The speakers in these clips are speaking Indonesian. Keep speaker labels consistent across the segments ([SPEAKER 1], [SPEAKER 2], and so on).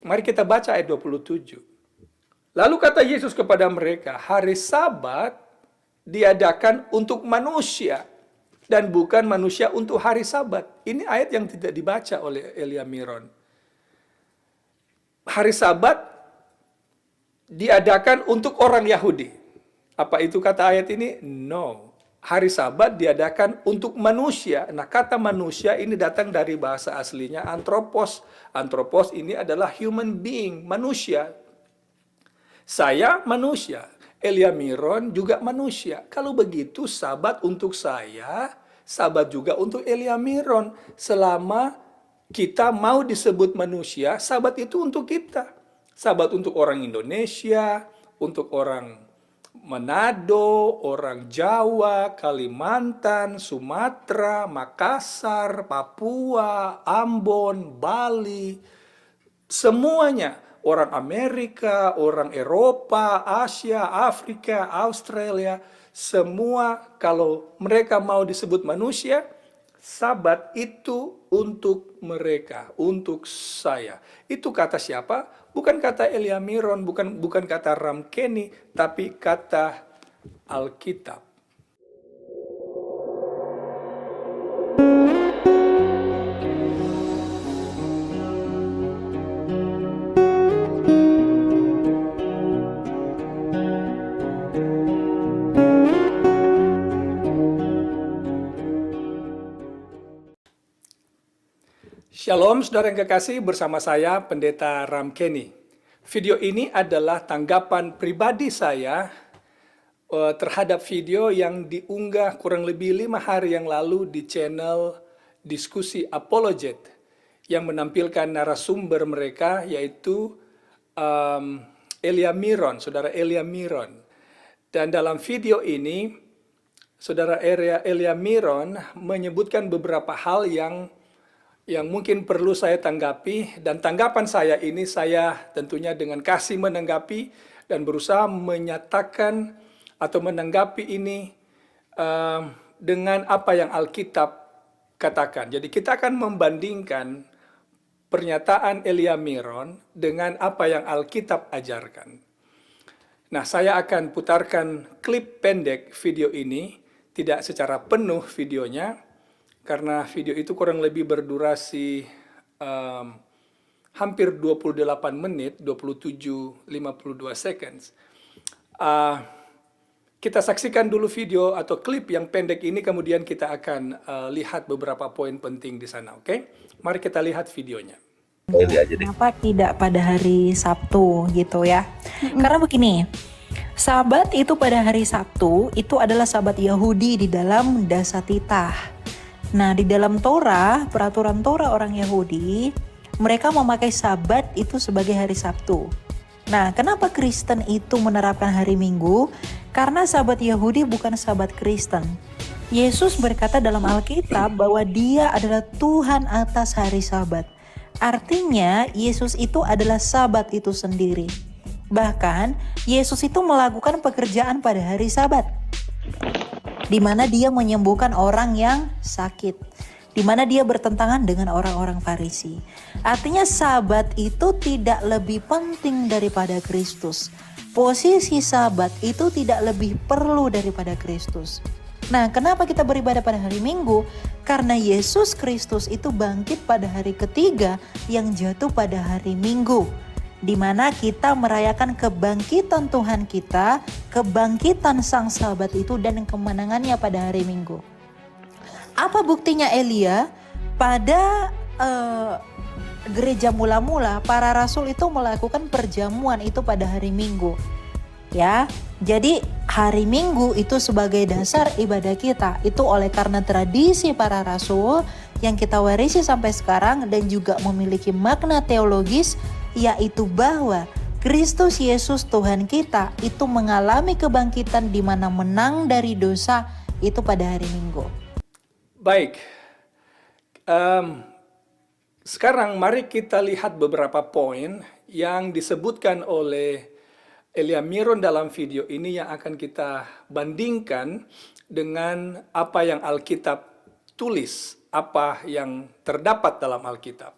[SPEAKER 1] Mari kita baca ayat 27. Lalu kata Yesus kepada mereka, hari Sabat diadakan untuk manusia dan bukan manusia untuk hari Sabat. Ini ayat yang tidak dibaca oleh Elia Miron. Hari Sabat diadakan untuk orang Yahudi. Apa itu kata ayat ini? No. Hari Sabat diadakan untuk manusia. Nah, kata manusia ini datang dari bahasa aslinya anthropos. Anthropos ini adalah human being, manusia. Saya manusia, Elia Miron juga manusia. Kalau begitu Sabat untuk saya, Sabat juga untuk Elia Miron. Selama kita mau disebut manusia, Sabat itu untuk kita. Sabat untuk orang Indonesia, untuk orang Manado, orang Jawa, Kalimantan, Sumatera, Makassar, Papua, Ambon, Bali, semuanya. Orang Amerika, orang Eropa, Asia, Afrika, Australia, semua kalau mereka mau disebut manusia, Sabat itu untuk mereka, untuk saya. Itu kata siapa? Bukan kata Elia Miron, bukan kata Ram Kenny, tapi kata Alkitab. Shalom saudara yang kekasih, bersama saya Pendeta Ram Kenny. Video ini adalah tanggapan pribadi saya terhadap video yang diunggah kurang lebih 5 hari yang lalu di channel Diskusi Apologet yang menampilkan narasumber mereka yaitu Elia Miron, saudara Elia Miron. Dan dalam video ini saudara Elia Miron menyebutkan beberapa hal yang mungkin perlu saya tanggapi, dan tanggapan saya ini saya tentunya dengan kasih menanggapi dan berusaha menyatakan atau menanggapi ini dengan apa yang Alkitab katakan. Jadi kita akan membandingkan pernyataan Elia Miron dengan apa yang Alkitab ajarkan. Nah, saya akan putarkan klip pendek video ini, tidak secara penuh videonya, karena video itu kurang lebih berdurasi hampir 28 menit, 27:52 seconds. Kita saksikan dulu video atau klip yang pendek ini, kemudian kita akan lihat beberapa poin penting di sana, oke? Mari kita lihat videonya.
[SPEAKER 2] Kenapa tidak pada hari Sabtu gitu ya? Karena begini, Sabat itu pada hari Sabtu itu adalah Sabat Yahudi di dalam Dasatitah. Nah, di dalam Torah, peraturan Torah orang Yahudi, mereka memakai Sabat itu sebagai hari Sabtu. Nah, kenapa Kristen itu menerapkan hari Minggu? Karena Sabat Yahudi bukan Sabat Kristen. Yesus berkata dalam Alkitab bahwa Dia adalah Tuhan atas hari Sabat. Artinya, Yesus itu adalah Sabat itu sendiri. Bahkan, Yesus itu melakukan pekerjaan pada hari Sabat, di mana dia menyembuhkan orang yang sakit, di mana dia bertentangan dengan orang-orang Farisi. Artinya Sabat itu tidak lebih penting daripada Kristus. Posisi Sabat itu tidak lebih perlu daripada Kristus. Nah, kenapa kita beribadah pada hari Minggu? Karena Yesus Kristus itu bangkit pada hari ketiga yang jatuh pada hari Minggu, di mana kita merayakan kebangkitan Tuhan kita, kebangkitan Sang Sabat itu, dan kemenangannya pada hari Minggu. Apa buktinya Elia? Pada gereja mula-mula, para rasul itu melakukan perjamuan itu pada hari Minggu. Ya, jadi hari Minggu itu sebagai dasar ibadah kita. Itu oleh karena tradisi para rasul yang kita warisi sampai sekarang dan juga memiliki makna teologis, yaitu bahwa Kristus Yesus Tuhan kita itu mengalami kebangkitan di mana menang dari dosa itu pada hari Minggu.
[SPEAKER 1] Baik, sekarang mari kita lihat beberapa poin yang disebutkan oleh Elia Miron dalam video ini yang akan kita bandingkan dengan apa yang Alkitab tulis, apa yang terdapat dalam Alkitab.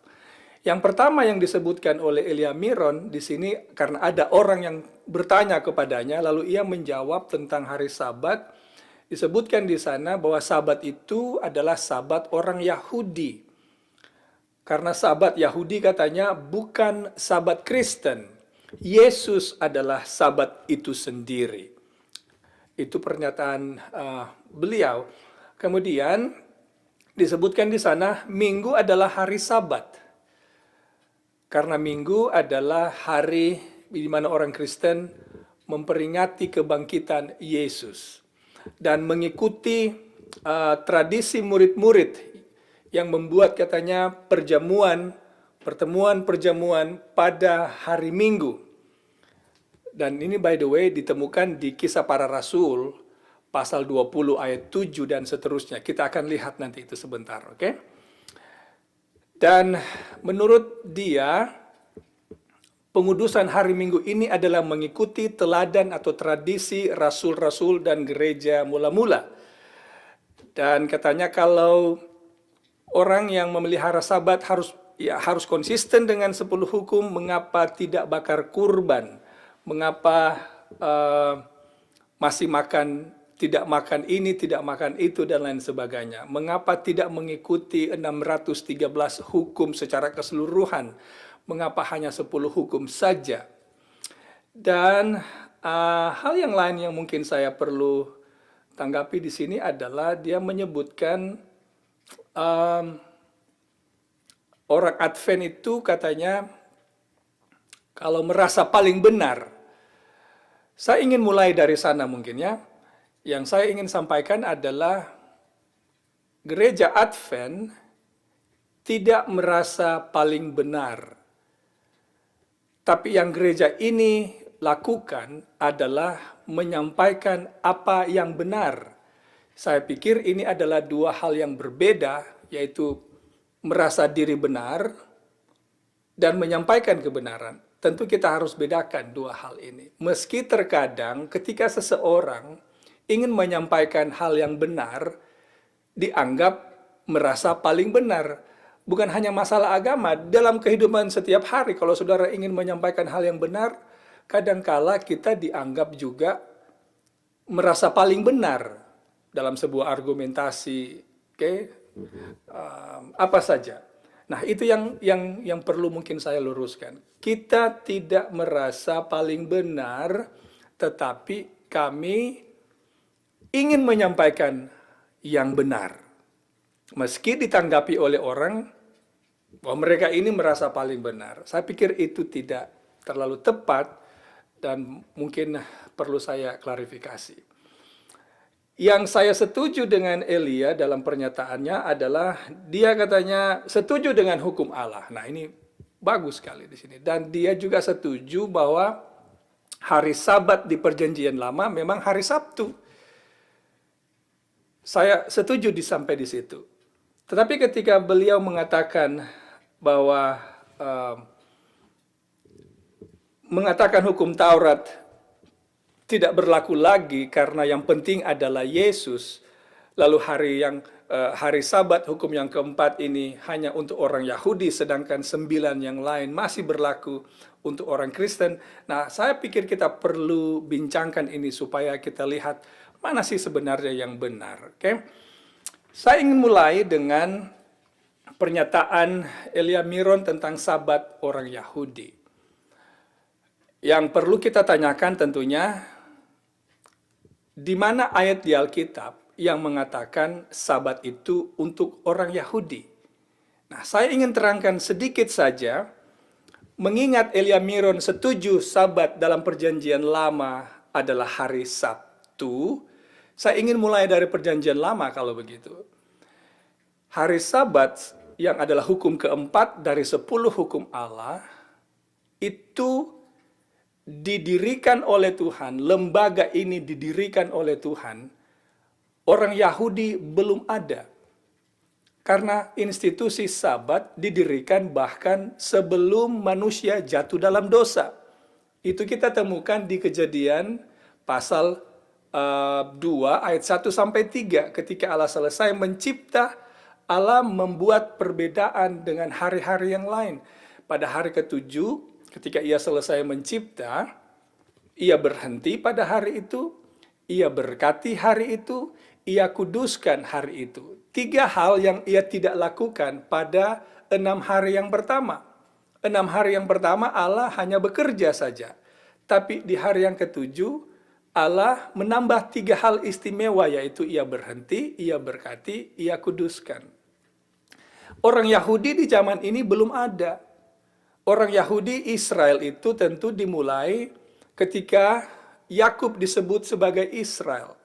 [SPEAKER 1] Yang pertama yang disebutkan oleh Elia Miron di sini karena ada orang yang bertanya kepadanya, lalu ia menjawab tentang hari Sabat. Disebutkan di sana bahwa Sabat itu adalah Sabat orang Yahudi. Karena Sabat Yahudi katanya bukan Sabat Kristen. Yesus adalah Sabat itu sendiri. Itu pernyataan beliau. Kemudian disebutkan di sana Minggu adalah hari Sabat. Karena Minggu adalah hari di mana orang Kristen memperingati kebangkitan Yesus dan mengikuti tradisi murid-murid yang membuat katanya pertemuan-perjamuan pada hari Minggu. Dan ini by the way ditemukan di Kisah Para Rasul pasal 20 ayat 7 dan seterusnya. Kita akan lihat nanti itu sebentar, oke? Dan menurut dia, pengudusan hari Minggu ini adalah mengikuti teladan atau tradisi rasul-rasul dan gereja mula-mula. Dan katanya kalau orang yang memelihara Sabat harus konsisten dengan 10 hukum, mengapa tidak bakar kurban? Mengapa masih tidak makan ini, tidak makan itu, dan lain sebagainya. Mengapa tidak mengikuti 613 hukum secara keseluruhan? Mengapa hanya 10 hukum saja? Dan hal yang lain yang mungkin saya perlu tanggapi di sini adalah dia menyebutkan orang Advent itu katanya kalau merasa paling benar. Saya ingin mulai dari sana mungkin ya. Yang saya ingin sampaikan adalah gereja Advent tidak merasa paling benar. Tapi yang gereja ini lakukan adalah menyampaikan apa yang benar. Saya pikir ini adalah dua hal yang berbeda, yaitu merasa diri benar dan menyampaikan kebenaran. Tentu kita harus bedakan dua hal ini. Meski terkadang ketika seseorang ingin menyampaikan hal yang benar, dianggap merasa paling benar. Bukan hanya masalah agama, dalam kehidupan setiap hari, kalau saudara ingin menyampaikan hal yang benar, kadangkala kita dianggap juga merasa paling benar dalam sebuah argumentasi, apa saja. Nah, itu yang perlu mungkin saya luruskan. Kita tidak merasa paling benar, tetapi kami ingin menyampaikan yang benar. Meski ditanggapi oleh orang bahwa mereka ini merasa paling benar. Saya pikir itu tidak terlalu tepat dan mungkin perlu saya klarifikasi. Yang saya setuju dengan Elia dalam pernyataannya adalah dia katanya setuju dengan hukum Allah. Nah, ini bagus sekali di sini. Dan dia juga setuju bahwa hari Sabat di Perjanjian Lama memang hari Sabtu. Saya setuju sampai di situ. Tetapi ketika beliau mengatakan bahwa mengatakan hukum Taurat tidak berlaku lagi karena yang penting adalah Yesus, lalu hari Sabat hukum yang keempat ini hanya untuk orang Yahudi, sedangkan 9 yang lain masih berlaku untuk orang Kristen. Nah, saya pikir kita perlu bincangkan ini supaya kita lihat mana sih sebenarnya yang benar. Oke? Saya ingin mulai dengan pernyataan Elia Miron tentang Sabat orang Yahudi. Yang perlu kita tanyakan tentunya, di mana ayat di Alkitab yang mengatakan Sabat itu untuk orang Yahudi? Nah, saya ingin terangkan sedikit saja, mengingat Elia Miron setuju Sabat dalam Perjanjian Lama adalah hari Sabtu. Saya ingin mulai dari Perjanjian Lama kalau begitu. Hari Sabat yang adalah hukum keempat dari 10 hukum Allah, itu didirikan oleh Tuhan, lembaga ini didirikan oleh Tuhan, orang Yahudi belum ada. Karena institusi Sabat didirikan bahkan sebelum manusia jatuh dalam dosa. Itu kita temukan di Kejadian pasal 2 ayat 1 sampai 3. Ketika Allah selesai mencipta, Allah membuat perbedaan dengan hari-hari yang lain. pada hari ketujuh ketika ia selesai mencipta, ia berhenti pada hari itu, ia berkati hari itu, ia kuduskan hari itu. 3 hal yang ia tidak lakukan pada 6 hari yang pertama. 6 hari yang pertama Allah hanya bekerja saja. Tapi di hari yang ketujuh, Allah menambah 3 hal istimewa, yaitu ia berhenti, ia berkati, ia kuduskan. Orang Yahudi di zaman ini belum ada. Orang Yahudi Israel itu tentu dimulai ketika Yakub disebut sebagai Israel.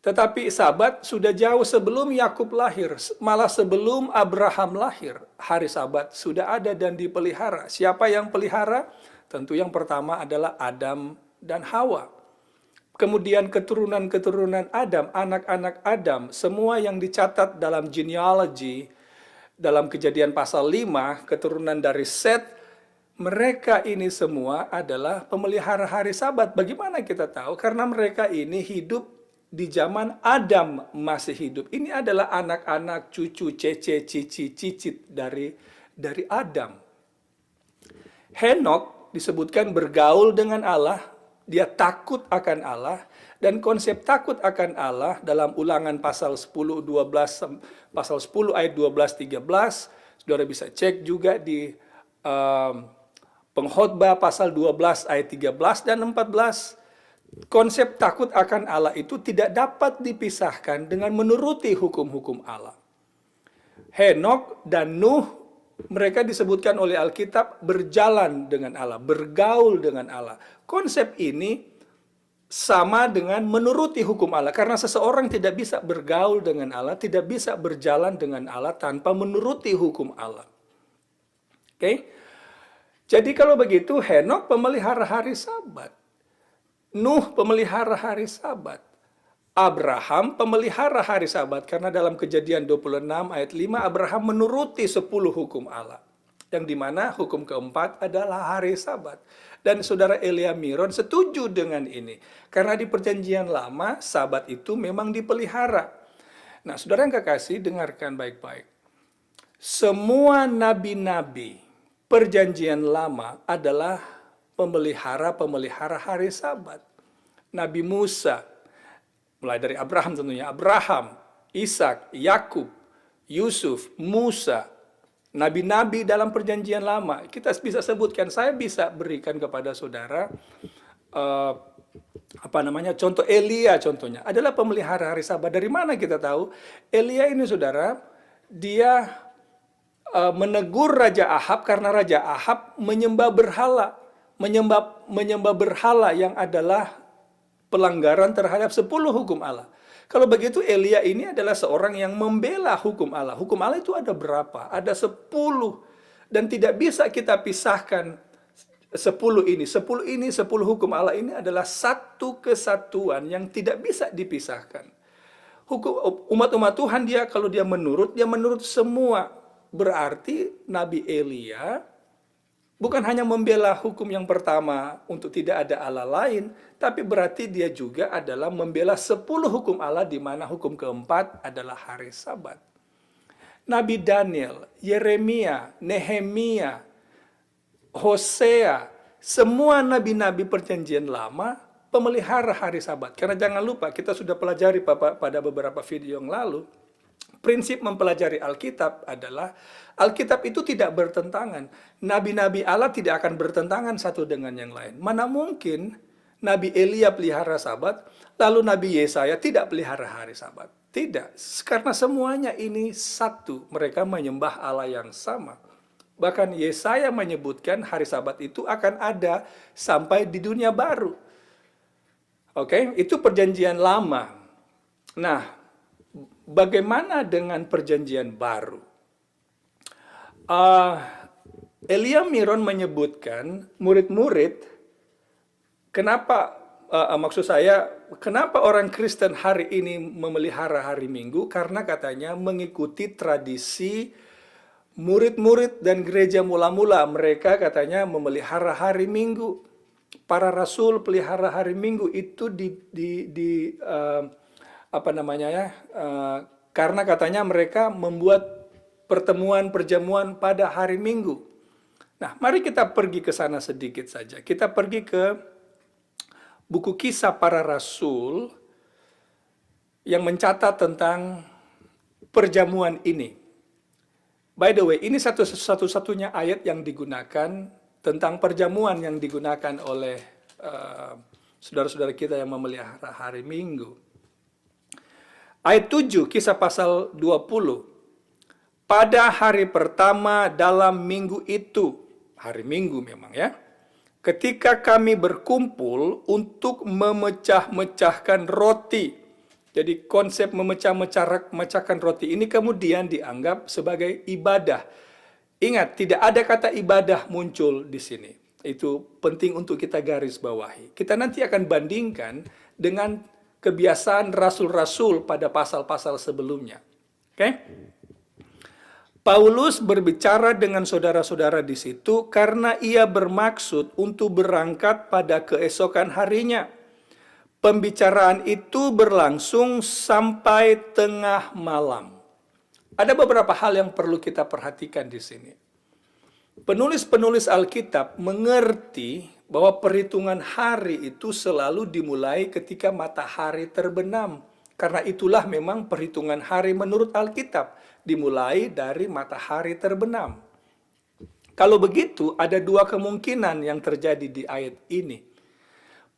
[SPEAKER 1] Tetapi Sabat sudah jauh sebelum Yakub lahir, malah sebelum Abraham lahir. Hari Sabat sudah ada dan dipelihara. Siapa yang pelihara? Tentu yang pertama adalah Adam dan Hawa. Kemudian keturunan-keturunan Adam, anak-anak Adam, semua yang dicatat dalam genealogy, dalam Kejadian pasal 5, keturunan dari Set, mereka ini semua adalah pemelihara hari Sabat. Bagaimana kita tahu? Karena mereka ini hidup di zaman Adam masih hidup. Ini adalah anak-anak, cucu, cece, cici, cicit dari Adam. Henok disebutkan bergaul dengan Allah, dia takut akan Allah, dan konsep takut akan Allah dalam Ulangan pasal 10 12 pasal 10 ayat 12 13, Saudara bisa cek juga di Pengkhotbah pasal 12 ayat 13 dan 14. Konsep takut akan Allah itu tidak dapat dipisahkan dengan menuruti hukum-hukum Allah. Henok dan Nuh, mereka disebutkan oleh Alkitab berjalan dengan Allah, bergaul dengan Allah. Konsep ini sama dengan menuruti hukum Allah, karena seseorang tidak bisa bergaul dengan Allah, tidak bisa berjalan dengan Allah tanpa menuruti hukum Allah. Oke? Jadi kalau begitu, Henok pemelihara hari Sabat, Nuh pemelihara hari Sabat, Abraham pemelihara hari Sabat, karena dalam Kejadian 26 ayat 5 Abraham menuruti 10 hukum Allah, yang dimana hukum keempat adalah hari Sabat. Dan saudara Elia Miron setuju dengan ini, karena di Perjanjian Lama Sabat itu memang dipelihara. Nah, saudara yang kekasih, dengarkan baik-baik. Semua nabi-nabi Perjanjian Lama adalah pemelihara hari Sabat. Nabi Musa, mulai dari Abraham tentunya, Abraham, Ishak, Yakub, Yusuf, Musa, nabi-nabi dalam Perjanjian Lama. Kita bisa sebutkan, saya bisa berikan kepada saudara contoh Elia, contohnya adalah pemelihara hari Sabat. Dari mana kita tahu? Elia ini saudara, dia menegur Raja Ahab karena Raja Ahab menyembah berhala yang adalah pelanggaran terhadap 10 hukum Allah. Kalau begitu Elia ini adalah seorang yang membela hukum Allah. Hukum Allah itu ada berapa? Ada 10. Dan tidak bisa kita pisahkan 10 ini. 10 hukum Allah ini adalah satu kesatuan yang tidak bisa dipisahkan. Umat-umat Tuhan kalau dia menurut semua. Berarti Nabi Elia bukan hanya membela hukum yang pertama untuk tidak ada Allah lain, tapi berarti dia juga adalah membela 10 hukum Allah, di mana hukum keempat adalah hari Sabat. Nabi Daniel, Yeremia, Nehemia, Hosea, semua nabi-nabi Perjanjian Lama pemelihara hari Sabat. Karena jangan lupa, kita sudah pelajari pada beberapa video yang lalu, prinsip mempelajari Alkitab adalah Alkitab itu tidak bertentangan. Nabi-nabi Allah tidak akan bertentangan satu dengan yang lain. Mana mungkin Nabi Elia pelihara Sabat, lalu Nabi Yesaya tidak pelihara hari Sabat. Tidak, karena semuanya ini satu. Mereka menyembah Allah yang sama. Bahkan Yesaya menyebutkan hari Sabat itu akan ada sampai di dunia baru. Oke, itu Perjanjian Lama. Nah, bagaimana dengan Perjanjian Baru? Elia Miron menyebutkan murid-murid, kenapa orang Kristen hari ini memelihara hari Minggu? Karena katanya mengikuti tradisi murid-murid dan gereja mula-mula. Mereka katanya memelihara hari Minggu. Para rasul pelihara hari Minggu itu karena katanya mereka membuat perjamuan pada hari Minggu. Nah, mari kita pergi ke sana sedikit saja. Kita pergi ke buku Kisah Para Rasul yang mencatat tentang perjamuan ini. By the way, ini satu-satunya ayat yang digunakan tentang perjamuan yang digunakan oleh saudara-saudara kita yang memelihara hari Minggu. Ayat 7, Kisah pasal 20. Pada hari pertama dalam minggu itu, hari Minggu memang ya, ketika kami berkumpul untuk memecah-mecahkan roti. Jadi konsep memecahkan roti ini kemudian dianggap sebagai ibadah. Ingat, tidak ada kata ibadah muncul di sini. Itu penting untuk kita garis bawahi. Kita nanti akan bandingkan dengan kebiasaan rasul-rasul pada pasal-pasal sebelumnya. Oke? Paulus berbicara dengan saudara-saudara di situ karena ia bermaksud untuk berangkat pada keesokan harinya. Pembicaraan itu berlangsung sampai tengah malam. Ada beberapa hal yang perlu kita perhatikan di sini. Penulis-penulis Alkitab mengerti bahwa perhitungan hari itu selalu dimulai ketika matahari terbenam. Karena itulah memang perhitungan hari menurut Alkitab dimulai dari matahari terbenam. Kalau begitu, ada dua kemungkinan yang terjadi di ayat ini.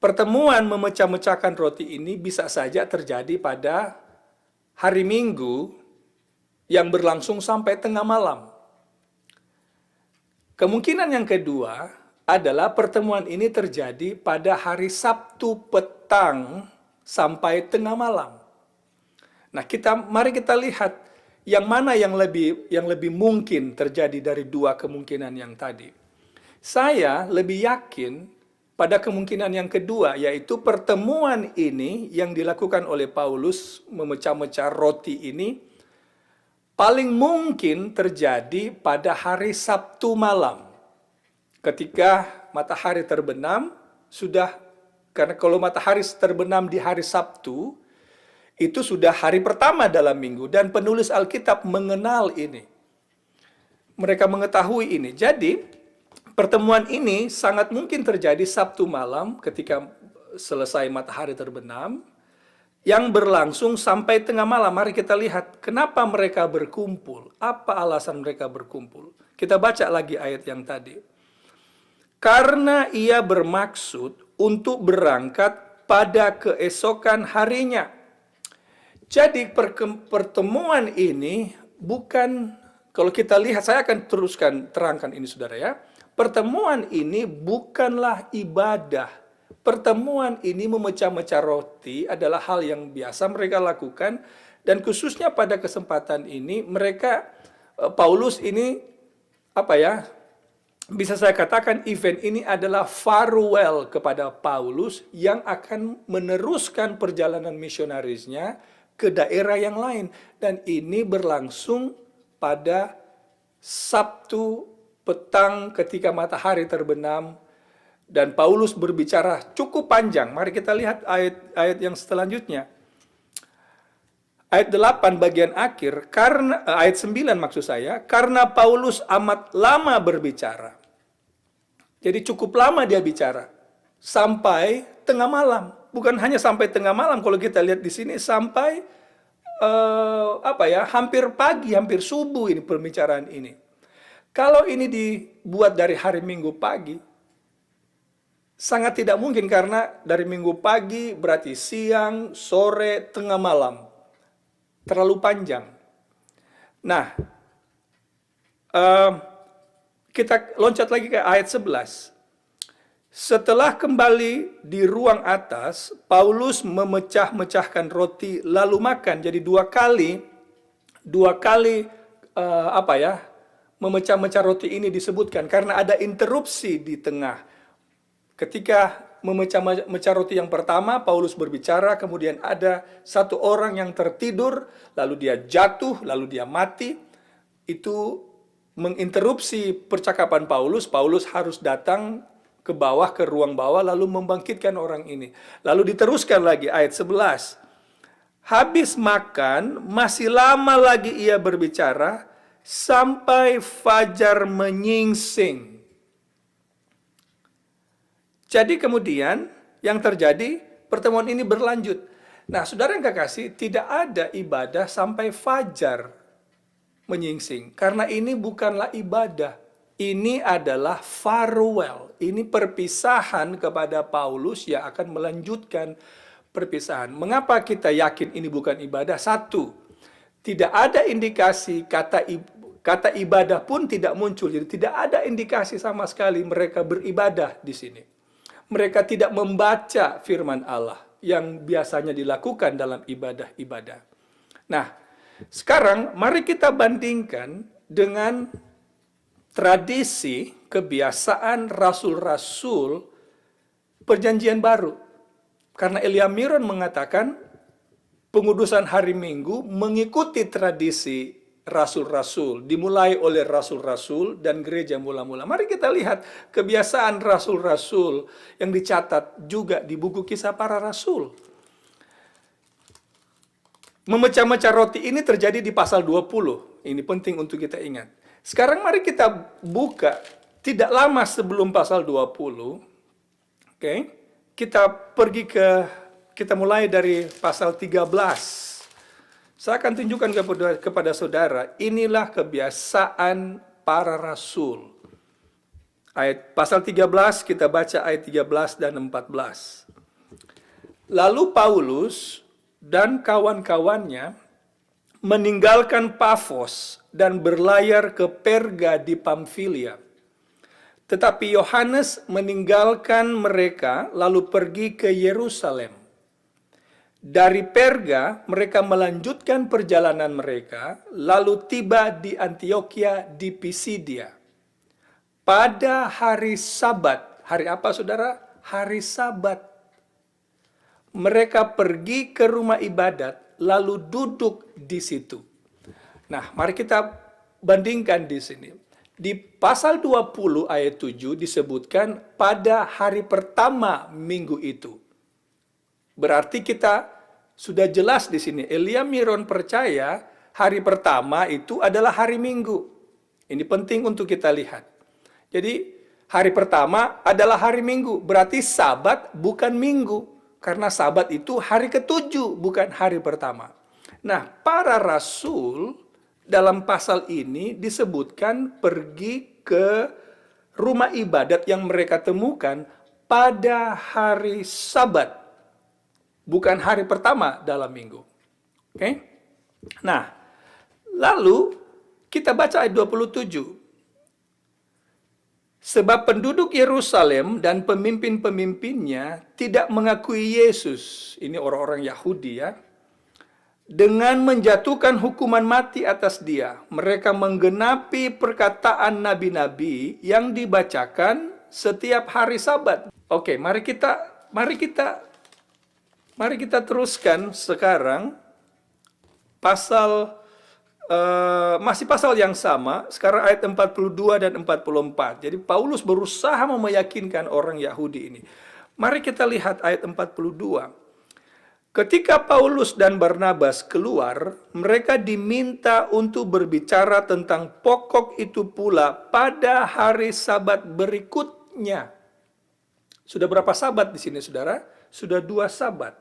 [SPEAKER 1] Pertemuan memecah-mecahkan roti ini bisa saja terjadi pada hari Minggu yang berlangsung sampai tengah malam. Kemungkinan yang kedua adalah pertemuan ini terjadi pada hari Sabtu petang sampai tengah malam. Nah, mari kita lihat yang mana yang lebih mungkin terjadi dari dua kemungkinan yang tadi. Saya lebih yakin pada kemungkinan yang kedua, yaitu pertemuan ini yang dilakukan oleh Paulus memecah-mecah roti ini paling mungkin terjadi pada hari Sabtu malam. Ketika matahari terbenam, karena kalau matahari terbenam di hari Sabtu, itu sudah hari pertama dalam minggu, dan penulis Alkitab mengenal ini. Mereka mengetahui ini. Jadi, pertemuan ini sangat mungkin terjadi Sabtu malam ketika selesai matahari terbenam, yang berlangsung sampai tengah malam. Mari kita lihat kenapa mereka berkumpul. Apa alasan mereka berkumpul? Kita baca lagi ayat yang tadi. Karena ia bermaksud untuk berangkat pada keesokan harinya. Jadi pertemuan ini bukan, kalau kita lihat, saya akan terangkan ini saudara ya. Pertemuan ini bukanlah ibadah. Pertemuan ini memecah-mecah roti adalah hal yang biasa mereka lakukan. Dan khususnya pada kesempatan ini Paulus ini bisa saya katakan event ini adalah farewell kepada Paulus yang akan meneruskan perjalanan misionarisnya ke daerah yang lain. Dan ini berlangsung pada Sabtu petang ketika matahari terbenam. Dan Paulus berbicara cukup panjang. Mari kita lihat ayat yang selanjutnya. Ayat 8 bagian akhir, ayat 9 maksud saya, karena Paulus amat lama berbicara. Jadi cukup lama dia bicara. Sampai tengah malam. Bukan hanya sampai tengah malam, kalau kita lihat di sini sampai hampir pagi, hampir subuh ini pembicaraan ini. Kalau ini dibuat dari hari Minggu pagi, sangat tidak mungkin karena dari Minggu pagi berarti siang, sore, tengah malam. Terlalu panjang. Nah, kita loncat lagi ke ayat 11. Setelah kembali di ruang atas, Paulus memecah-mecahkan roti lalu makan. Jadi dua kali memecah-mecah roti ini disebutkan karena ada interupsi di tengah. Ketika memecah-mecah roti yang pertama, Paulus berbicara, kemudian ada satu orang yang tertidur, lalu dia jatuh, lalu dia mati. Itu menginterupsi percakapan Paulus. Paulus harus datang ke bawah, ke ruang bawah, lalu membangkitkan orang ini. Lalu diteruskan lagi ayat 11. Habis makan, masih lama lagi ia berbicara, sampai fajar menyingsing. Jadi kemudian yang terjadi, pertemuan ini berlanjut. Nah, saudara yang kekasih, tidak ada ibadah sampai fajar menyingsing. Karena ini bukanlah ibadah. Ini adalah farewell. Ini perpisahan kepada Paulus yang akan melanjutkan perpisahan. Mengapa kita yakin ini bukan ibadah? Satu, tidak ada indikasi kata ibadah pun tidak muncul. Jadi tidak ada indikasi sama sekali mereka beribadah di sini. Mereka tidak membaca firman Allah yang biasanya dilakukan dalam ibadah-ibadah. Nah, sekarang mari kita bandingkan dengan tradisi, kebiasaan rasul-rasul perjanjian baru. Karena Elia Miron mengatakan pengudusan hari Minggu mengikuti tradisi rasul-rasul, dimulai oleh rasul-rasul dan gereja mula-mula. Mari kita lihat kebiasaan rasul-rasul yang dicatat juga di buku Kisah Para Rasul. Memecah-mecah roti ini terjadi di pasal 20. Ini penting untuk kita ingat. Sekarang mari kita buka tidak lama sebelum pasal 20. Oke. Kita mulai dari pasal 13. Saya akan tunjukkan kepada saudara, inilah kebiasaan para rasul. Pasal 13, kita baca ayat 13 dan 14. Lalu Paulus dan kawan-kawannya meninggalkan Pafos dan berlayar ke Perga di Pamfilia. Tetapi Yohanes meninggalkan mereka lalu pergi ke Yerusalem. Dari Perga, mereka melanjutkan perjalanan mereka, lalu tiba di Antioquia di Pisidia. Pada hari Sabat, hari apa saudara? Hari Sabat. Mereka pergi ke rumah ibadat, lalu duduk di situ. Nah, mari kita bandingkan di sini. Di pasal 20 ayat 7 disebutkan pada hari pertama minggu itu. Berarti kita sudah jelas di sini. Elia Miron percaya hari pertama itu adalah hari Minggu. Ini penting untuk kita lihat. Jadi hari pertama adalah hari Minggu. Berarti Sabat bukan Minggu. Karena Sabat itu hari ketujuh, bukan hari pertama. Nah, para rasul dalam pasal ini disebutkan pergi ke rumah ibadat yang mereka temukan pada hari Sabat. Bukan hari pertama dalam minggu. Oke? Nah, lalu kita baca ayat 27. Sebab penduduk Yerusalem dan pemimpin-pemimpinnya tidak mengakui Yesus. Ini orang-orang Yahudi ya. Dengan menjatuhkan hukuman mati atas dia. Mereka menggenapi perkataan nabi-nabi yang dibacakan setiap hari Sabat. Oke, mari kita teruskan sekarang masih pasal yang sama, sekarang ayat 42 dan 44. Jadi Paulus berusaha meyakinkan orang Yahudi ini. Mari kita lihat ayat 42. Ketika Paulus dan Barnabas keluar, mereka diminta untuk berbicara tentang pokok itu pula pada hari Sabat berikutnya. Sudah berapa Sabat di sini, saudara? Sudah 2 Sabat.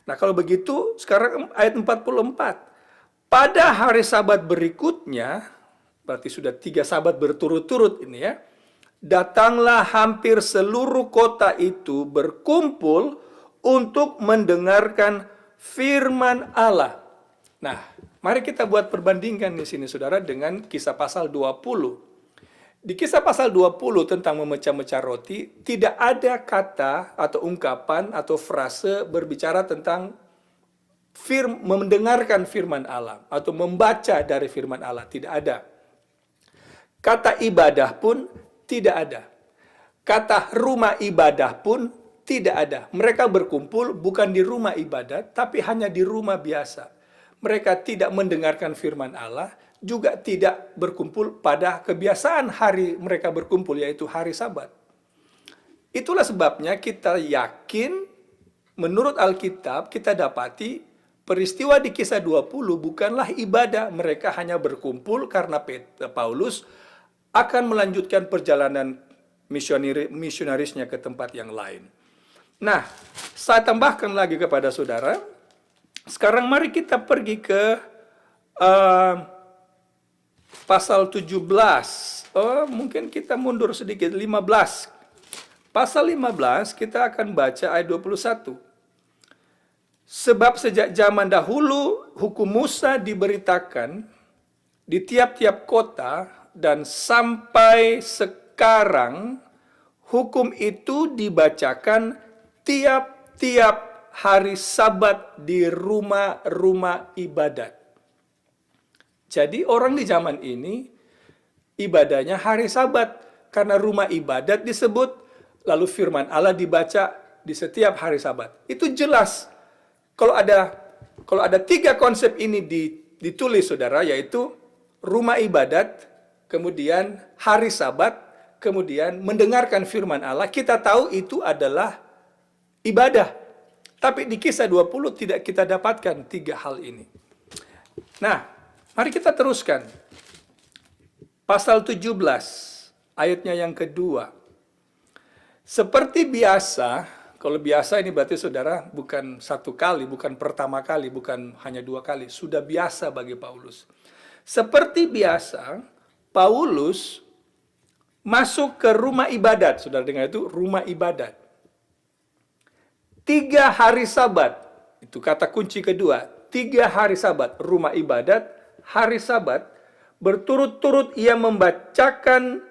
[SPEAKER 1] Nah, kalau begitu, sekarang ayat 44. Pada hari Sabat berikutnya, berarti sudah 3 Sabat berturut-turut ini ya, datanglah hampir seluruh kota itu berkumpul untuk mendengarkan firman Allah. Nah, mari kita buat perbandingan di sini, saudara, dengan kisah pasal 20. Di kisah pasal 20 tentang memecah-mecah roti, tidak ada kata atau ungkapan atau frase berbicara tentang mendengarkan firman Allah atau membaca dari firman Allah. Tidak ada. Kata ibadah pun tidak ada. Kata rumah ibadah pun tidak ada. Mereka berkumpul bukan di rumah ibadat, tapi hanya di rumah biasa. Mereka tidak mendengarkan firman Allah, juga tidak berkumpul pada kebiasaan hari mereka berkumpul, yaitu hari Sabat. Itulah sebabnya kita yakin, menurut Alkitab, kita dapati peristiwa di kisah 20 bukanlah ibadah. Mereka hanya berkumpul karena Paulus akan melanjutkan perjalanan misionarisnya ke tempat yang lain. Nah, saya tambahkan lagi kepada saudara, sekarang mari kita pergi ke pasal 17. Mungkin kita mundur sedikit, 15. Pasal 15 kita akan baca ayat 21. Sebab sejak zaman dahulu hukum Musa diberitakan di tiap-tiap kota, dan sampai sekarang hukum itu dibacakan tiap-tiap hari Sabat di rumah-rumah ibadat. Jadi orang di zaman ini ibadahnya hari Sabat karena rumah ibadat disebut, lalu firman Allah dibaca di setiap hari Sabat. Itu jelas. Kalau ada 3 konsep ini ditulis saudara, yaitu rumah ibadat, kemudian hari Sabat, kemudian mendengarkan firman Allah, kita tahu itu adalah ibadah. Tapi di kisah 20 tidak kita dapatkan 3 hal ini. Nah, mari kita teruskan. Pasal 17, ayatnya yang kedua. Seperti biasa, kalau biasa ini berarti saudara bukan 1 kali, bukan pertama kali, bukan hanya 2 kali. Sudah biasa bagi Paulus. Seperti biasa, Paulus masuk ke rumah ibadat. Saudara dengar itu, rumah ibadat. 3 hari Sabat, itu kata kunci kedua. 3 hari Sabat, rumah ibadat, hari Sabat, berturut-turut ia membacakan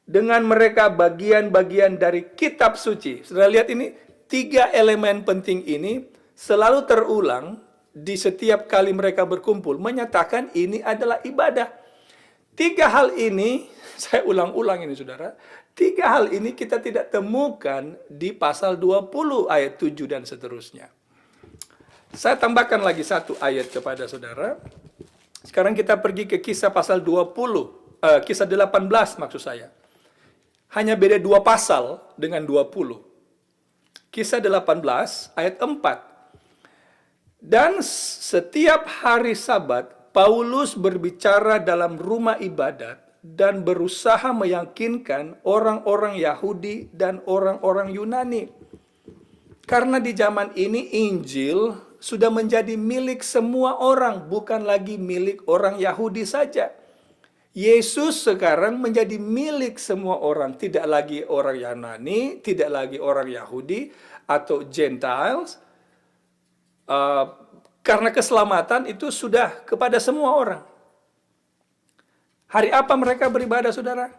[SPEAKER 1] dengan mereka bagian-bagian dari kitab suci. Saudara lihat ini, 3 elemen penting ini selalu terulang di setiap kali mereka berkumpul, menyatakan ini adalah ibadah. 3 hal ini, saya ulang-ulang ini saudara, 3 hal ini kita tidak temukan di pasal 20 ayat 7 dan seterusnya. Saya tambahkan lagi 1 ayat kepada saudara. Sekarang kita pergi ke kisah pasal 20, kisah 18 maksud saya. Hanya beda 2 pasal dengan 20. Kisah 18 ayat 4. Dan setiap hari Sabat, Paulus berbicara dalam rumah ibadat dan berusaha meyakinkan orang-orang Yahudi dan orang-orang Yunani. Karena di zaman ini Injil sudah menjadi milik semua orang, bukan lagi milik orang Yahudi saja. Yesus sekarang menjadi milik semua orang, tidak lagi orang Yunani, tidak lagi orang Yahudi atau Gentiles, karena keselamatan itu sudah kepada semua orang. Hari apa mereka beribadah, saudara?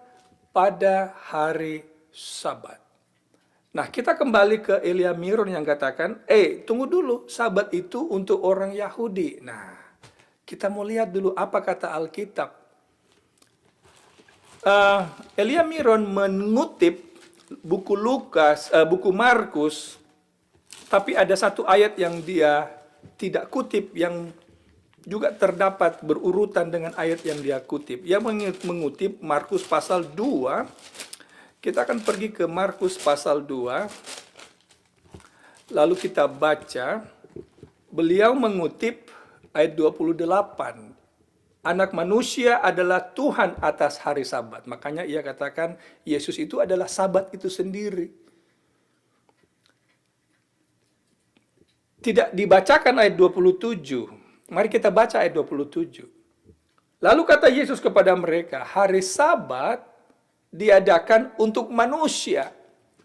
[SPEAKER 1] Pada hari Sabat. Nah, kita kembali ke Elia Miron yang katakan, tunggu dulu, Sabat itu untuk orang Yahudi. Nah, kita mau lihat dulu apa kata Alkitab. Elia Miron mengutip buku buku Markus, tapi ada 1 ayat yang dia tidak kutip yang juga terdapat berurutan dengan ayat yang dia kutip. Dia mengutip Markus pasal 2. Kita akan pergi ke Markus pasal 2. Lalu kita baca, beliau mengutip ayat 28. Anak manusia adalah Tuhan atas hari Sabat. Makanya ia katakan Yesus itu adalah Sabat itu sendiri. Tidak dibacakan ayat 27. Mari kita baca ayat 27. Lalu kata Yesus kepada mereka, hari Sabat diadakan untuk manusia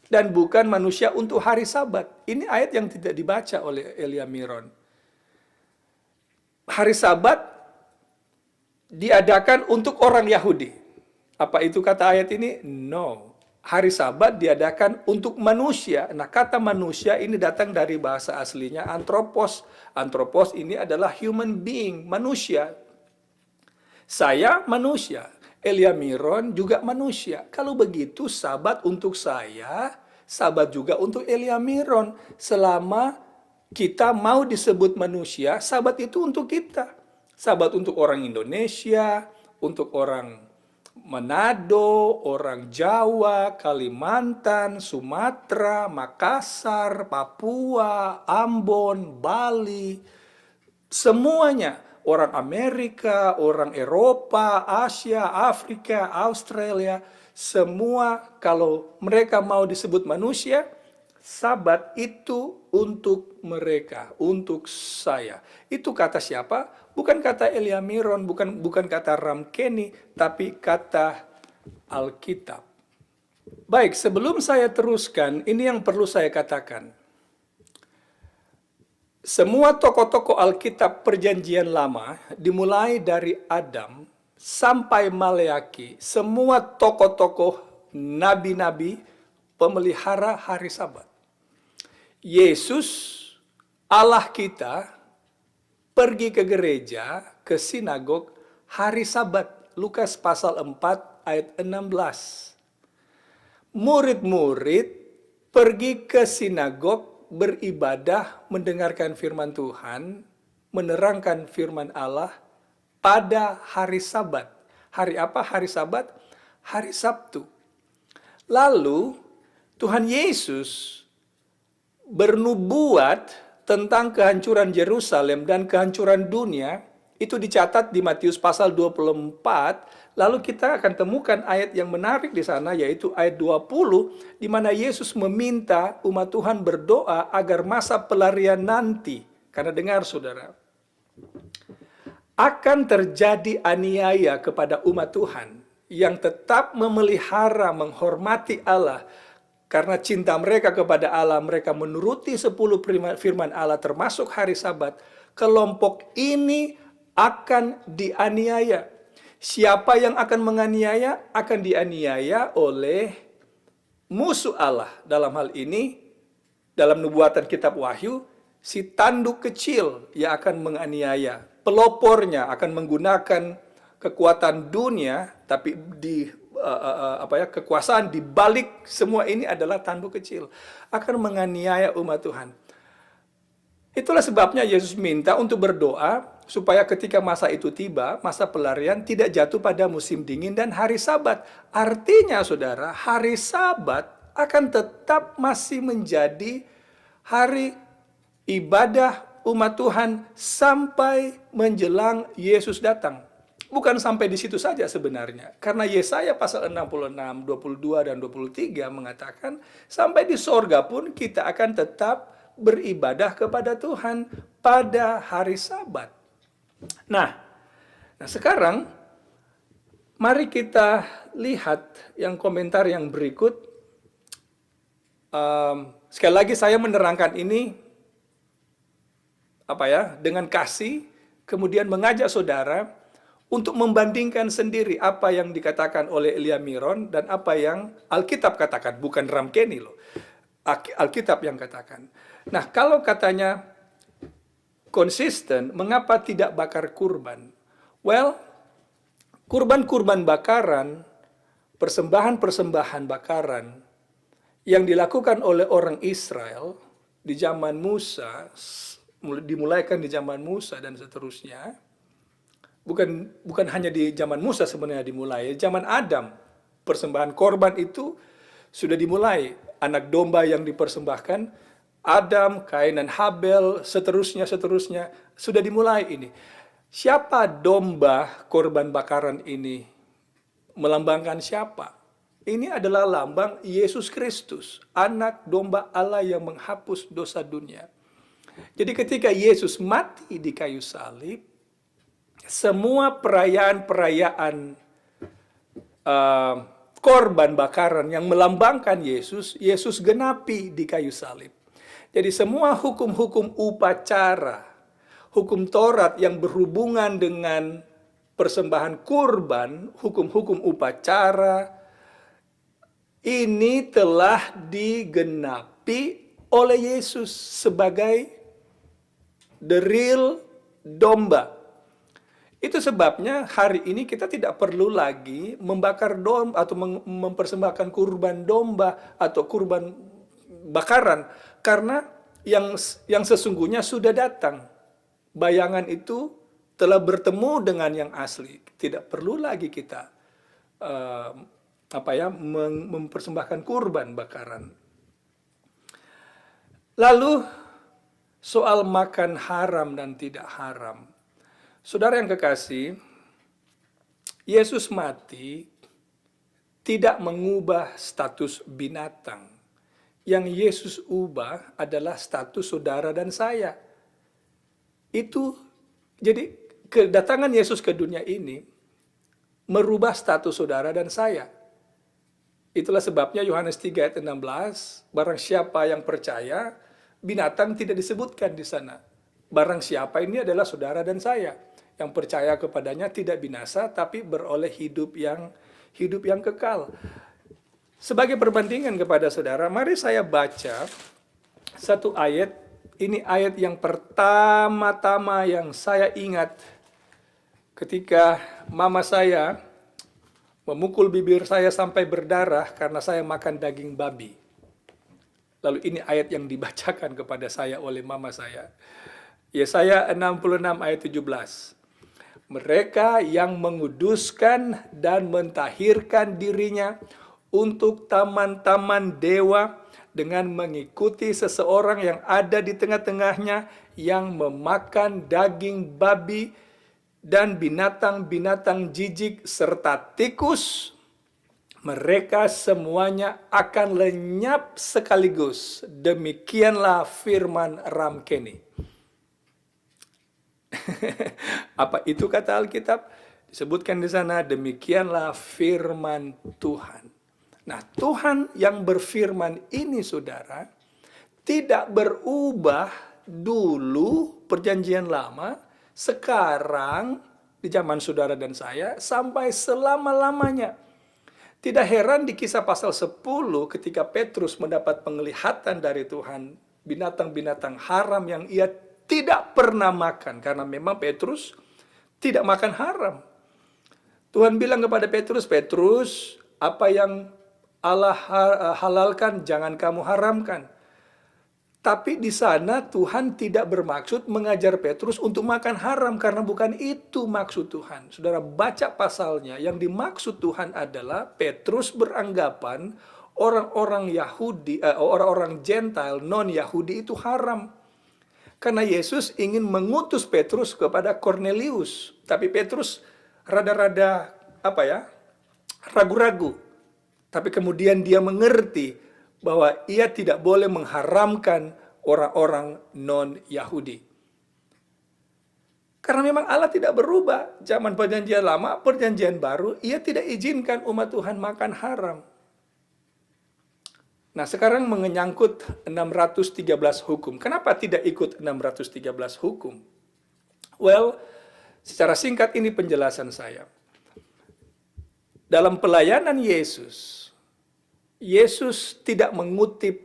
[SPEAKER 1] dan bukan manusia untuk hari Sabat. Ini ayat yang tidak dibaca oleh Elia Miron. Hari Sabat diadakan untuk orang Yahudi. Apa itu kata ayat ini? No. Hari Sabat diadakan untuk manusia. Nah, kata manusia ini datang dari bahasa aslinya anthropos. Anthropos ini adalah human being, manusia. Saya manusia. Elia Miron juga manusia. Kalau begitu, Sabat untuk saya, Sabat juga untuk Elia Miron. Selama kita mau disebut manusia, Sabat itu untuk kita. Sabat untuk orang Indonesia, untuk orang Manado, orang Jawa, Kalimantan, Sumatera, Makassar, Papua, Ambon, Bali, Semuanya, orang Amerika, orang Eropa, Asia, Afrika, Australia, semua kalau mereka mau disebut manusia, Sabat itu untuk mereka, untuk saya. Itu kata siapa? Bukan kata Elia Miron, bukan kata Ram Kenny, tapi kata Alkitab. Baik, sebelum saya teruskan, ini yang perlu saya katakan. Semua tokoh-tokoh Alkitab Perjanjian Lama, dimulai dari Adam sampai Maleaki, semua tokoh-tokoh nabi-nabi pemelihara hari Sabat. Yesus, Allah kita, pergi ke gereja, ke sinagog hari Sabat. Lukas pasal 4 ayat 16. Murid-murid pergi ke sinagog, beribadah, mendengarkan firman Tuhan, menerangkan firman Allah pada hari Sabat. Hari apa hari Sabat? Hari Sabtu. Lalu Tuhan Yesus bernubuat tentang kehancuran Yerusalem dan kehancuran dunia. Itu dicatat di Matius pasal 24. Lalu kita akan temukan ayat yang menarik di sana, yaitu ayat 20, di mana Yesus meminta umat Tuhan berdoa agar masa pelarian nanti, karena dengar saudara, akan terjadi aniaya kepada umat Tuhan yang tetap memelihara, menghormati Allah, karena cinta mereka kepada Allah, mereka menuruti 10 firman Allah termasuk hari Sabat. Kelompok ini akan dianiaya. Siapa yang akan menganiaya? Akan dianiaya oleh musuh Allah. Dalam hal ini, dalam nubuatan kitab Wahyu, si tanduk kecil yang akan menganiaya. Pelopornya akan menggunakan kekuatan dunia, tapi kekuasaan di balik semua ini adalah tanduk kecil. Akan menganiaya umat Tuhan. Itulah sebabnya Yesus minta untuk berdoa supaya ketika masa itu tiba, masa pelarian tidak jatuh pada musim dingin dan hari Sabat. Artinya saudara, hari Sabat akan tetap masih menjadi hari ibadah umat Tuhan sampai menjelang Yesus datang. Bukan sampai di situ saja sebenarnya. Karena Yesaya pasal 66, 22, dan 23 mengatakan, sampai di sorga pun kita akan tetap beribadah kepada Tuhan pada hari Sabat. Nah sekarang mari kita lihat yang komentar yang berikut. Sekali lagi saya menerangkan ini dengan kasih, kemudian mengajak saudara untuk membandingkan sendiri apa yang dikatakan oleh Elia Miron dan apa yang Alkitab katakan, bukan Ram Kenny loh. Alkitab yang katakan. Nah, kalau katanya konsisten, mengapa tidak bakar kurban? Well, kurban-kurban bakaran, persembahan-persembahan bakaran yang dilakukan oleh orang Israel di zaman Musa, dimulaikan di zaman Musa dan seterusnya, bukan hanya di zaman Musa sebenarnya dimulai, zaman Adam, persembahan korban itu sudah dimulai. Anak domba yang dipersembahkan, Adam, Kain, dan Habel, seterusnya, sudah dimulai ini. Siapa domba korban bakaran ini? Melambangkan siapa? Ini adalah lambang Yesus Kristus, anak domba Allah yang menghapus dosa dunia. Jadi ketika Yesus mati di kayu salib, semua perayaan-perayaan korban bakaran yang melambangkan Yesus genapi di kayu salib. Jadi semua hukum-hukum upacara, hukum Taurat yang berhubungan dengan persembahan kurban, hukum-hukum upacara, ini telah digenapi oleh Yesus sebagai the real domba. Itu sebabnya hari ini kita tidak perlu lagi membakar domba atau mempersembahkan kurban domba atau kurban bakaran, karena yang sesungguhnya sudah datang. Bayangan itu telah bertemu dengan yang asli. Tidak perlu lagi kita mempersembahkan kurban bakaran. Lalu soal makan haram dan tidak haram. Saudara yang kekasih, Yesus mati tidak mengubah status binatang. Yang Yesus ubah adalah status saudara dan saya. Itu jadi kedatangan Yesus ke dunia ini merubah status saudara dan saya. Itulah sebabnya Yohanes 3 ayat 16, barang siapa yang percaya, binatang tidak disebutkan di sana. Barang siapa ini adalah saudara dan saya. Yang percaya kepadanya tidak binasa, tapi beroleh hidup yang kekal. Sebagai perbandingan kepada saudara, mari saya baca satu ayat. Ini ayat yang pertama-tama yang saya ingat ketika mama saya memukul bibir saya sampai berdarah karena saya makan daging babi. Lalu ini ayat yang dibacakan kepada saya oleh mama saya. Yesaya 66 ayat 17. Mereka yang menguduskan dan mentahirkan dirinya untuk taman-taman dewa dengan mengikuti seseorang yang ada di tengah-tengahnya yang memakan daging babi dan binatang-binatang jijik serta tikus, mereka semuanya akan lenyap sekaligus. Demikianlah firman Ramkeni. Apa itu kata Alkitab? Disebutkan di sana, demikianlah firman Tuhan. Nah, Tuhan yang berfirman ini, saudara, tidak berubah dulu perjanjian lama, sekarang di zaman saudara dan saya, sampai selama-lamanya. Tidak heran di Kisah pasal 10 ketika Petrus mendapat penglihatan dari Tuhan, binatang-binatang haram yang ia tidak pernah makan, karena memang Petrus tidak makan haram. Tuhan bilang kepada Petrus, Petrus, apa yang Allah halalkan, jangan kamu haramkan. Tapi di sana Tuhan tidak bermaksud mengajar Petrus untuk makan haram, karena bukan itu maksud Tuhan. Saudara baca pasalnya, yang dimaksud Tuhan adalah Petrus beranggapan orang-orang Yahudi, orang-orang Gentile, non-Yahudi itu haram. Karena Yesus ingin mengutus Petrus kepada Kornelius, tapi Petrus rada-rada ragu-ragu. Tapi kemudian dia mengerti bahwa ia tidak boleh mengharamkan orang-orang non-Yahudi. Karena memang Allah tidak berubah. Zaman perjanjian lama, perjanjian baru, ia tidak izinkan umat Tuhan makan haram. Nah, sekarang menyangkut 613 hukum. Kenapa tidak ikut 613 hukum? Well, secara singkat ini penjelasan saya. Dalam pelayanan Yesus, Yesus tidak mengutip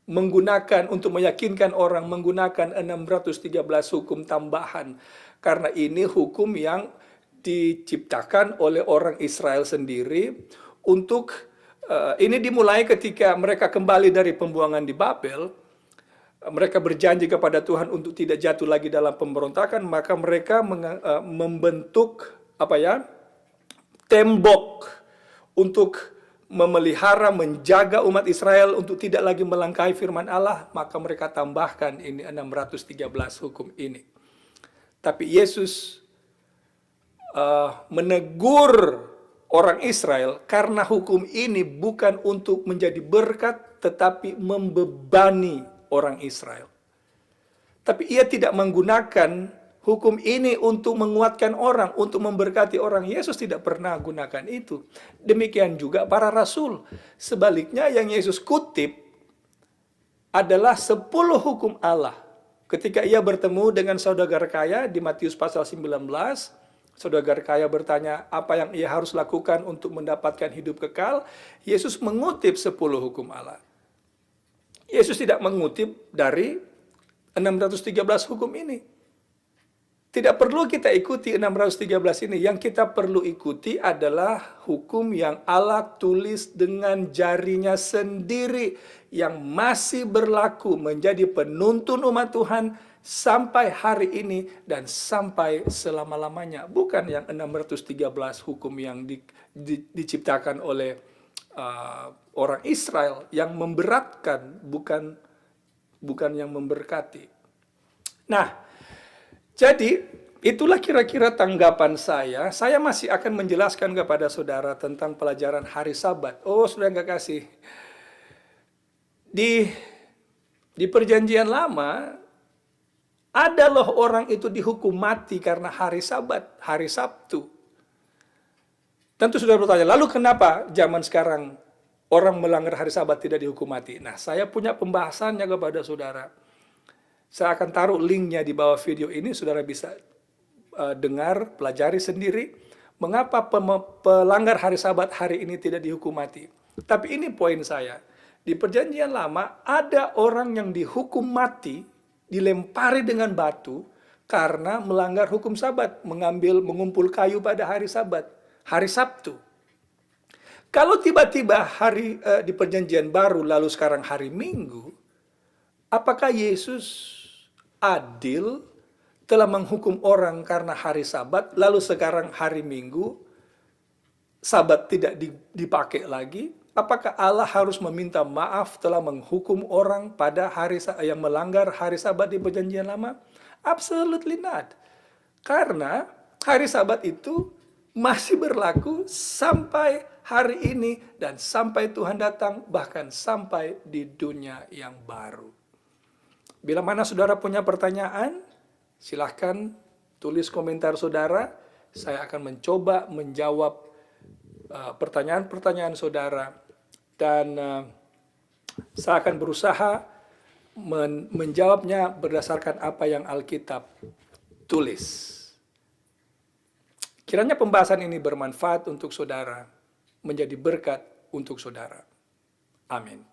[SPEAKER 1] menggunakan untuk meyakinkan orang menggunakan 613 hukum tambahan, karena ini hukum yang diciptakan oleh orang Israel sendiri untuk ini dimulai ketika mereka kembali dari pembuangan di Babel. Mereka berjanji kepada Tuhan untuk tidak jatuh lagi dalam pemberontakan, maka mereka membentuk tembok untuk memelihara, menjaga umat Israel untuk tidak lagi melangkahi firman Allah. Maka mereka tambahkan ini 613 hukum ini. Tapi Yesus menegur orang Israel karena hukum ini bukan untuk menjadi berkat, tetapi membebani orang Israel. Tapi ia tidak menggunakan hukum ini untuk menguatkan orang, untuk memberkati orang. Yesus tidak pernah gunakan itu. Demikian juga para rasul. Sebaliknya yang Yesus kutip adalah 10 hukum Allah. Ketika ia bertemu dengan saudagar kaya di Matius pasal 19, saudagar kaya bertanya apa yang ia harus lakukan untuk mendapatkan hidup kekal. Yesus mengutip 10 hukum Allah. Yesus tidak mengutip dari 613 hukum ini. Tidak perlu kita ikuti 613 ini. Yang kita perlu ikuti adalah hukum yang Allah tulis dengan jarinya sendiri, yang masih berlaku menjadi penuntun umat Tuhan sampai hari ini dan sampai selama-lamanya. Bukan yang 613 hukum yang diciptakan oleh orang Israel yang memberatkan, bukan yang memberkati. Nah, jadi itulah kira-kira tanggapan saya. Saya masih akan menjelaskan kepada saudara tentang pelajaran hari Sabat. Oh, sudah nggak kasih. Di perjanjian lama, ada loh orang itu dihukum mati karena hari Sabat, hari Sabtu. Tentu sudah bertanya, lalu kenapa zaman sekarang orang melanggar hari Sabat tidak dihukum mati? Nah, saya punya pembahasannya kepada saudara. Saya akan taruh linknya di bawah video ini, saudara bisa dengar, pelajari sendiri, mengapa pelanggar hari Sabat hari ini tidak dihukum mati. Tapi ini poin saya, di perjanjian lama ada orang yang dihukum mati, dilempari dengan batu, karena melanggar hukum Sabat, mengumpul kayu pada hari Sabat, hari Sabtu. Kalau tiba-tiba di perjanjian baru, lalu sekarang hari Minggu, apakah Yesus adil telah menghukum orang karena hari Sabat, lalu sekarang hari Minggu, Sabat tidak dipakai lagi? Apakah Allah harus meminta maaf telah menghukum orang pada yang melanggar hari Sabat di perjanjian lama? Absolutely not. Karena hari Sabat itu masih berlaku sampai hari ini dan sampai Tuhan datang, bahkan sampai di dunia yang baru. Bila mana saudara punya pertanyaan, silahkan tulis komentar saudara. Saya akan mencoba menjawab pertanyaan-pertanyaan saudara. Dan saya akan berusaha menjawabnya berdasarkan apa yang Alkitab tulis. Kiranya pembahasan ini bermanfaat untuk saudara, menjadi berkat untuk saudara. Amin.